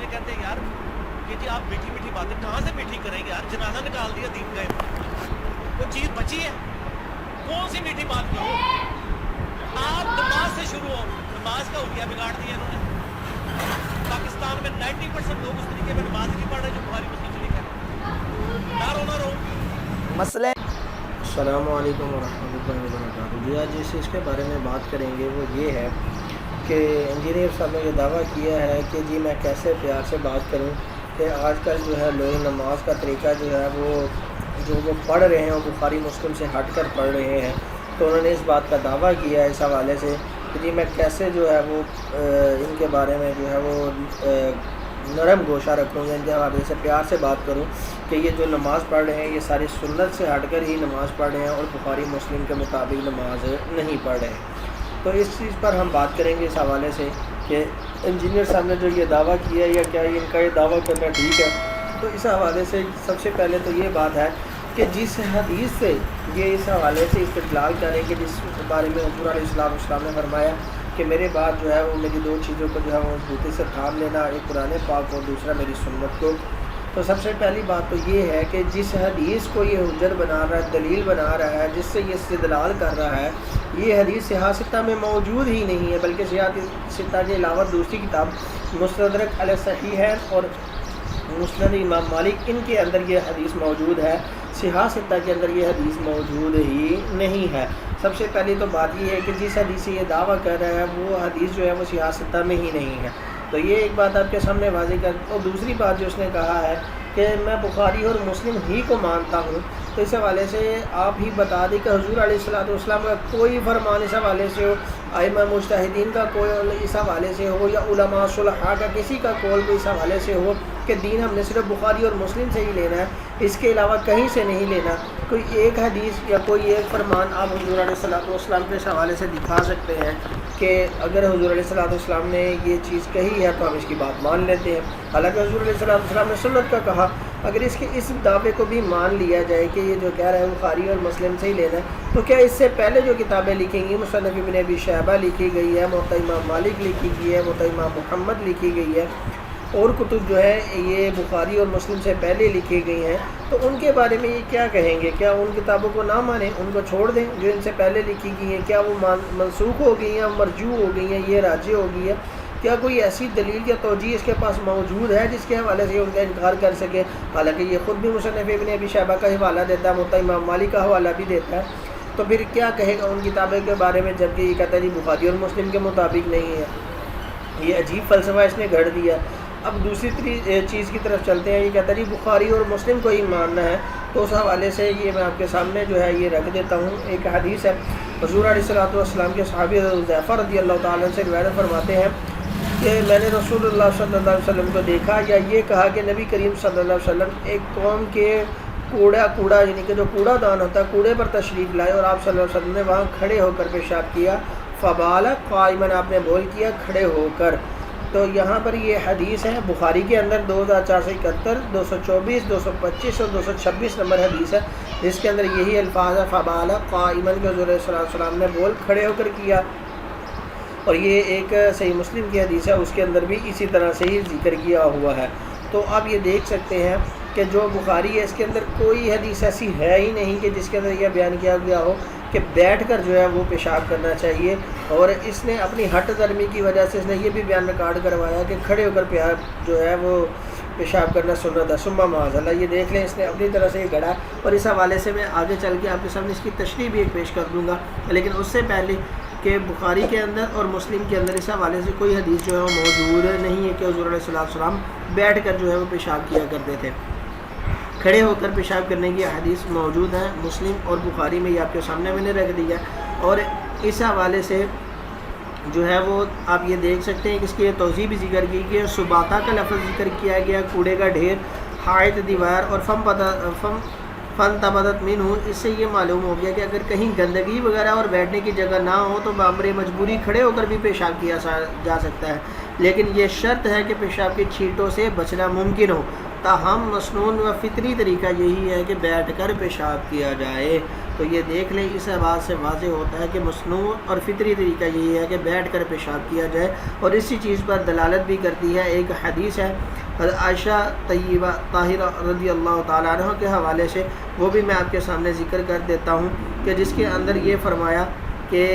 कहते हैं यार कि जी आप मीठी मीठी बातें कहाँ से मीठी करेंगे यार, जनाजा निकाल दिया दीन का, कोई चीज़ बची है? कौन सी मीठी बात करो? आप नमाज से शुरू हो, नमाज का हो गया बिगाड़ दिया इन्होंने। पाकिस्तान में 90% लोग उस तरीके में नमाज नहीं पढ़ रहे जो बुखारी मुस्लिम से लिखा है। ना रो ना रो मसले। अस्सलामु अलैकुम वरहमतुल्लाहि वबरकातुहू। जी आज जिस चीज़ के बारे में बात करेंगे वो ये है कि इंजीनियर साहब ने ये दावा किया है कि जी मैं कैसे प्यार से बात करूं कि आजकल जो है लोग नमाज का तरीका जो है वो पढ़ रहे हैं और बुखारी मुस्लिम से हट कर पढ़ रहे हैं। तो उन्होंने इस बात का दावा किया है इस हवाले से कि जी मैं कैसे जो है वो इनके बारे में जो है वो नरम गोशा रखूँ या इनके हवाले से प्यार से बात करूँ कि ये जो नमाज़ पढ़ रहे हैं ये सारी सुन्नत से हटकर ही नमाज़ पढ़ रहे हैं और बुखारी मुस्लिम के मुताबिक नमाज नहीं पढ़ रहे हैं। तो इस चीज़ पर हम बात करेंगे इस हवाले से कि इंजीनियर साहब ने जो ये दावा किया है या क्या इनका ये दावा करना ठीक है। तो इस हवाले से सबसे पहले तो ये बात है कि जिस हदीस से ये इस हवाले से इस्तेदलाल करें कि जिस बारे में हुज़ूर अलैहिस्सलाम ने फरमाया कि मेरे बाद जो है वो मेरी दो चीज़ों को जो है वो मजबूती से थाम लेना, एक कुरान पाक और दूसरा मेरी सुन्नत को। तो सबसे पहली बात तो ये है कि जिस हदीस को ये हुज्जत बना रहा है, दलील बना रहा है, जिससे ये इस्तेदलाल कर रहा है, ये हदीस सिहाह सित्ता में मौजूद ही नहीं है, बल्कि सिहाह सित्ता के अलावा दूसरी किताब मुस्तदरक अल सहीहैन और मुस्नद इमाम मालिक इनके अंदर ये हदीस मौजूद है। सिहाह सित्ता के अंदर ये हदीस मौजूद ही नहीं है। सबसे पहली तो बात ये है कि जिस हदीस से ये दावा कर रहा है वो हदीस जो है वो सिहाह सित्ता में ही नहीं है। तो ये एक बात आपके सामने वाज़ेह कर। और दूसरी बात जो उसने कहा है कि मैं बुखारी और मुस्लिम ही को मानता हूँ, तो इस हवाले से आप ही बता दें कि हुज़ूर अलैहिस्सलाम का कोई फरमान इस हवाले से हो, आइमा मुज्तहिदीन का कोई इस हवाले से हो, या उलमा सुलहा का किसी का कौल को इस हवाले से हो कि दीन हमने सिर्फ बुखारी और मुस्लिम से ही लेना है, इसके अलावा कहीं से नहीं लेना। कोई एक हदीस या कोई एक फरमान आप हुज़ूर अलैहिस्सलाम के इस हवाले से दिखा सकते हैं कि अगर हुज़ूर अलैहिस्सलाम ने ये चीज़ कही है तो हम इसकी बात मान लेते हैं। हालांकि हुज़ूर अलैहिस्सलाम ने सुन्नत का कहा, अगर इसके इस दावे को भी मान लिया जाए कि ये जो कह रहा है बुखारी और मुस्लिम से ही लेना है, तो क्या इससे पहले जो किताबें लिखी गई, मुसन्नफ़ इब्न अबी शैबा लिखी गई है, मुवत्ता इमाम मालिक लिखी गई है, मुवत्ता इमाम मुहम्मद लिखी गई है, और कुतुब जो है ये बुखारी और मुस्लिम से पहले लिखी गई हैं, तो उनके बारे में ये क्या कहेंगे? क्या उन किताबों को ना मानें, उनको छोड़ दें जो इनसे पहले लिखी गई हैं? क्या वो मनसूख हो गई हैं, मरजू हो गई हैं, ये राजी हो गई है? क्या कोई ऐसी दलील या तौजीह इसके पास मौजूद है जिसके हवाले से उनका इनकार कर सके? हालांकि ये ख़ुद भी मुसन्नफ़ इब्न अबी शैबा का हवाला देता है, मुवत्ता इमाम मालिक का हवाला भी देता है, तो फिर क्या कहेगा उन किताबों के बारे में जबकि ये कहता है जी बुखारी और मुस्लिम के मुताबिक नहीं है? ये अजीब फ़लसफ़ा इसने गढ़ दिया। अब दूसरी चीज़ की तरफ चलते हैं। ये कहता है जी बुखारी और मुस्लिम को ही मानना है, तो उस हवाले से ये मैं आपके सामने जो है ये रख देता हूँ। एक हदीस है, हुज़ूर अलैहिस्सलाम के सहाबी हुज़ैफ़ा रज़ियल्लाहु ताला अन्हु से रिवायत फरमाते हैं कि मैंने रसूलुल्लाह सल्लल्लाहु अलैहि वसल्लम को देखा या ये कहा कि नबी करीम सल्लल्लाहु अलैहि वसल्लम एक कौम के कूड़ा यानी कि जो कूड़ा दान होता है कूड़े पर तशरीफ़ लाए और आप सल्लल्लाहु अलैहि वसल्लम ने वहाँ खड़े होकर पेशाब किया। फ़बाला क़ाइमन, आपने बोल किया खड़े होकर। तो यहाँ पर ये हदीस है बुखारी के अंदर 2471, 224, 225 और 226 नंबर हदीस है, जिसके अंदर यही अल्फाज है फ़बाला क़ाइमन के हुज़ूर सल्लल्लाहु अलैहि वसल्लम ने बोल खड़े होकर किया। और ये एक सही मुस्लिम की हदीस है, उसके अंदर भी इसी तरह से ही जिक्र किया हुआ है। तो आप ये देख सकते हैं कि जो बुखारी है इसके अंदर कोई हदीस ऐसी है ही नहीं कि जिसके अंदर यह बयान किया गया हो कि बैठकर जो है वो पेशाब करना चाहिए। और इसने अपनी हट दर्मी की वजह से इसने ये भी बयान रिकॉर्ड करवाया कि खड़े होकर प्यार जो है वो पेशाब करना सुन्नत है। सुम्मा माज़अल्लाह, ये देख लें इसने अपनी तरह से ये गढ़ा। और इस हवाले से मैं आगे चल के आपके सामने इसकी तशरीह भी एक पेश कर दूँगा, लेकिन उससे पहले कि बुखारी के अंदर और मुस्लिम के अंदर इस हवाले से कोई हदीस जो है वो मौजूद नहीं है कि हुज़ूर अलैहिस्सलाम बैठ कर जो है वो पेशाब किया करते थे। खड़े होकर पेशाब करने की हदीस मौजूद है मुस्लिम और बुखारी में, ये आपके सामने मैंने रख दिया। और इस हवाले से जो है वो आप ये देख सकते हैं कि इसकी तौज़ीह भी जिक्र की गई है। सुबाता का लफ्ज़ जिक्र किया गया, कूड़े का ढेर, हायत दीवार और फ़न तबदत मिन हो। इससे ये मालूम हो गया कि अगर कहीं गंदगी वगैरह और बैठने की जगह ना हो तो बामरे मजबूरी खड़े होकर भी पेशाब किया जा सकता है, लेकिन ये शर्त है कि पेशाब की छींटों से बचना मुमकिन हो। ताहम मसनून व फितरी तरीका यही है कि बैठ कर पेशाब किया जाए। تو یہ دیکھ لیں، اس بات سے واضح ہوتا ہے کہ مصنوع اور فطری طریقہ یہی ہے کہ بیٹھ کر پیشاب کیا جائے، اور اسی چیز پر دلالت بھی کرتی ہے ایک حدیث ہے حضرت عائشہ طیبہ طاہرہ رضی اللہ تعالیٰ عنہ کے حوالے سے، وہ بھی میں آپ کے سامنے ذکر کر دیتا ہوں کہ جس کے اندر یہ فرمایا کہ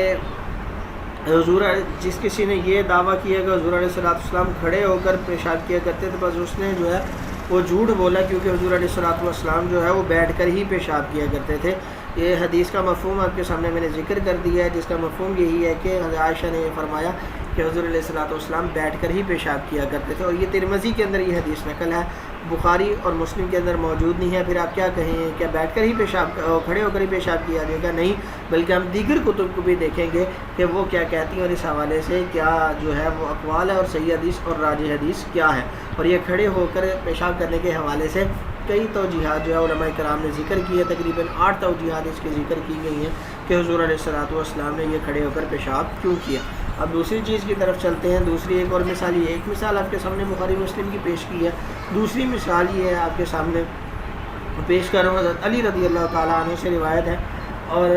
حضور جس کسی نے یہ دعویٰ کیا کہ حضور علیہ السلام کھڑے ہو کر پیشاب کیا کرتے تھے، بس اس نے جو ہے وہ جھوٹ بولا، کیونکہ حضور علیہ السلام جو ہے وہ بیٹھ کر ہی پیشاب کیا کرتے تھے۔ یہ حدیث کا مفہوم آپ کے سامنے میں نے ذکر کر دیا ہے، جس کا مفہوم یہی ہے کہ حضرت عائشہ نے یہ فرمایا کہ حضور علیہ السلام بیٹھ کر ہی پیشاب کیا کرتے تھے، اور یہ ترمذی کے اندر یہ حدیث نقل ہے، بخاری اور مسلم کے اندر موجود نہیں ہے۔ پھر آپ کیا کہیں، کیا بیٹھ کر ہی پیشاب، کھڑے ہو کر ہی پیشاب کیا جائے گا؟ نہیں، بلکہ ہم دیگر کتب کو بھی دیکھیں گے کہ وہ کیا کہتی ہیں، اور اس حوالے سے کیا جو ہے وہ اقوال ہے، اور صحیح حدیث اور راجح حدیث کیا ہے۔ اور یہ کھڑے ہو کر پیشاب کرنے کے حوالے سے کئی توجیحات جو ہے علماء کرام نے ذکر کی ہے، تقریباً 8 توجیحات اس کے ذکر کی گئی ہیں کہ حضور علیہ السلام نے یہ کھڑے ہو کر پیشاب کیوں کیا۔ اب دوسری چیز کی طرف چلتے ہیں، دوسری ایک اور مثال، یہ ایک مثال آپ کے سامنے بخاری مسلم کی پیش کی ہے، دوسری مثال یہ ہے آپ کے سامنے پیش کر رہا ہوں، حضرت علی رضی اللہ تعالیٰ عنہ سے روایت ہے، اور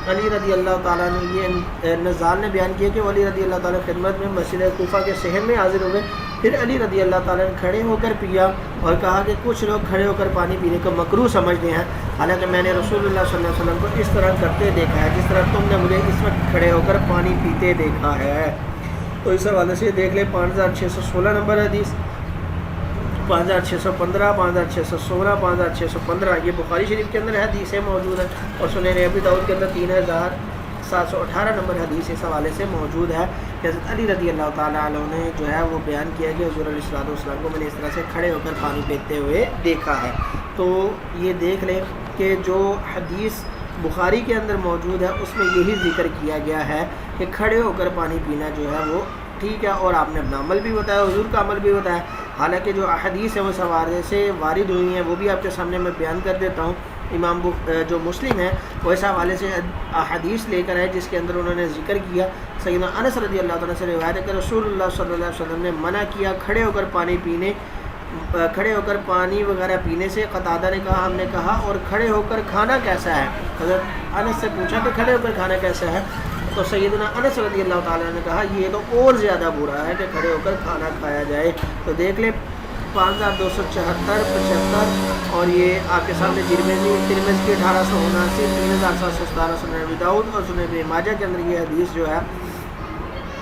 علی رضی اللہ تعالیٰ عنہ یہ نزال نے بیان کیا کہ علی رضی اللہ تعالیٰ خدمت میں مسجد کوفہ کے صحن میں حاضر ہوئے، پھر علی رضی اللہ تعالیٰ نے کھڑے ہو کر پیا، اور کہا کہ کچھ لوگ کھڑے ہو کر پانی پینے کو مکروہ سمجھتے ہیں، حالانکہ میں نے رسول اللہ صلی اللہ علیہ وسلم کو اس طرح کرتے دیکھا ہے جس طرح تم نے مجھے اس وقت کھڑے ہو کر پانی پیتے دیکھا ہے۔ تو اس حوالے سے دیکھ لیں 5616 نمبر حدیث، 5615، 5616، 5615 یہ بخاری شریف کے اندر حدیثیں موجود ہیں، اور سنن ابی داؤد کے اندر 3718 نمبر حدیث اس حوالے سے موجود ہے کہ حضرت علی رضی اللہ تعالیٰ عنہ نے جو ہے وہ بیان کیا کہ حضور علیہ السلام کو میں نے اس طرح سے کھڑے ہو کر پانی پیتے ہوئے دیکھا ہے۔ تو یہ دیکھ لیں کہ جو حدیث بخاری کے اندر موجود ہے اس میں یہی ذکر کیا گیا ہے کہ کھڑے ہو کر پانی پینا جو ہے وہ ٹھیک ہے، اور آپ نے اپنا عمل بھی بتایا، حضور کا عمل بھی بتایا، حالانکہ جو احادیث ہیں وہ سوارے سے وارد ہوئی ہیں وہ بھی آپ کے سامنے میں بیان کر دیتا ہوں۔ امام جو مسلم ہے وہ اس حوالے سے احادیث لے کر ہے جس کے اندر انہوں نے ذکر کیا، سیدنا انس رضی اللہ تعالیٰ سے روایت ہے کہ رسول اللہ صلی اللہ علیہ وسلم نے منع کیا کھڑے ہو کر پانی پینے، کھڑے ہو کر پانی وغیرہ پینے سے۔ قتادہ نے کہا، ہم نے کہا اور کھڑے ہو کر کھانا کیسا ہے؟ حضرت انس سے پوچھا کہ کھڑے ہو کر کھانا کیسا ہے؟ تو سیدنا انس رضی اللہ تعالیٰ نے کہا یہ تو اور زیادہ برا ہے کہ کھڑے ہو کر کھانا کھایا جائے۔ تو دیکھ لیں 5274، 75، اور یہ آپ کے سامنے ترمذی کی 1879، 3717 سنن ابی داؤد اور سنن ابن ماجہ کے اندر یہ حدیث جو ہے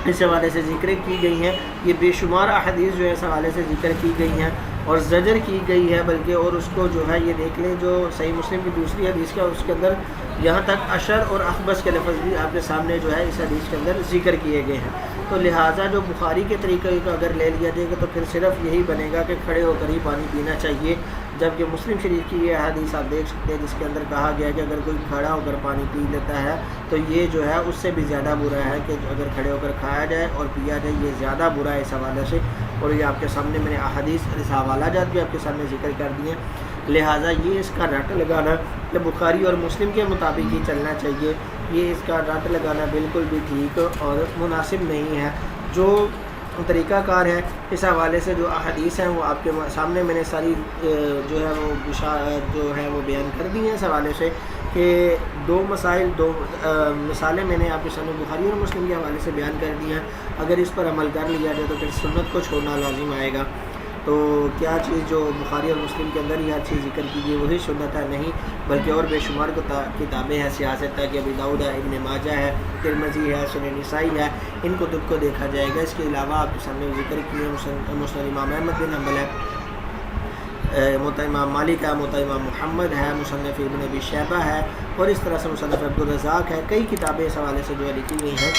اس حوالے سے ذکر کی گئی ہیں۔ یہ بے شمار احادیث جو ہے اس حوالے سے ذکر کی گئی ہیں اور زجر کی گئی ہے، بلکہ اور اس کو جو ہے یہ دیکھ لیں جو صحیح مسلم کی دوسری حدیث کا اس کے اندر یہاں تک اشر اور اخبث کے لفظ بھی آپ کے سامنے جو ہے اس حدیث کے اندر ذکر کیے گئے ہیں۔ تو لہٰذا جو بخاری کے طریقے کو اگر لے لیا جائے گا تو پھر صرف یہی بنے گا کہ کھڑے ہو کر ہی پانی پینا چاہیے، جبکہ مسلم شریف کی یہ حدیث آپ دیکھ سکتے ہیں جس کے اندر کہا گیا کہ اگر کوئی کھڑا ہو کر پانی پی لیتا ہے تو یہ جو ہے اس سے بھی زیادہ برا ہے کہ اگر کھڑے ہو کر کھایا جائے اور پیا جائے، یہ زیادہ برا ہے اس حوالے سے۔ اور یہ آپ کے سامنے میں نے احادیث اس حوالہ جات بھی آپ کے سامنے ذکر کر دیے، لہٰذا یہ اس کا رٹ لگانا کہ بخاری اور مسلم کے مطابق ہی چلنا چاہیے، یہ اس کا رٹ لگانا بالکل بھی ٹھیک اور مناسب نہیں ہے۔ جو طریقہ کار ہے اس حوالے سے جو احادیث ہیں وہ آپ کے سامنے میں نے ساری جو ہے وہ جو ہے وہ بیان کر دی ہیں اس حوالے سے کہ دو مثالیں میں نے آپ کے سامنے بخاری اور مسلم کے حوالے سے بیان کر دی ہیں۔ اگر اس پر عمل کر لیا جائے تو پھر سنت کو چھوڑنا لازم آئے گا۔ تو کیا چیز جو بخاری اور مسلم کے اندر ہی ہر چیز ذکر کی گئی وہی سنت ہے؟ نہیں، بلکہ اور بے شمار کتابیں ہیں سیاست ہے کہ ابی داؤد ہے، ابن ماجہ ہے، ترمذی ہے، سنن نسائی ہے، ان کتب کو دیکھا جائے گا۔ اس کے علاوہ آپ کے سامنے ذکر کیے مسند امام احمد بن حنبل ہے، موطا امام مالک ہے، موطا امام محمد ہے، مصنف ابن ابی شیبہ ہے، اور اس طرح سے مصنف عبدالرزاق ہے، کئی کتابیں اس حوالے سے جو ہے لکھی گئی ہیں۔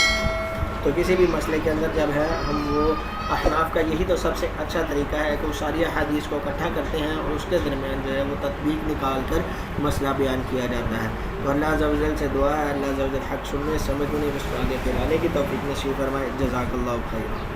تو کسی بھی مسئلے کے اندر جب ہے ہم وہ احناف کا یہی تو سب سے اچھا طریقہ ہے کہ وہ ساری احادیث کو اکٹھا کرتے ہیں اور اس کے درمیان جو ہے وہ تطبیق نکال کر مسئلہ بیان کیا جاتا ہے۔ تو اللہ عز و جل سے دعا ہے اللہ عز و جل حق سننے سمجھنے اس کو آگے پھیلانے کی توفیق نصیب فرمائے۔ جزاک اللہ خیر۔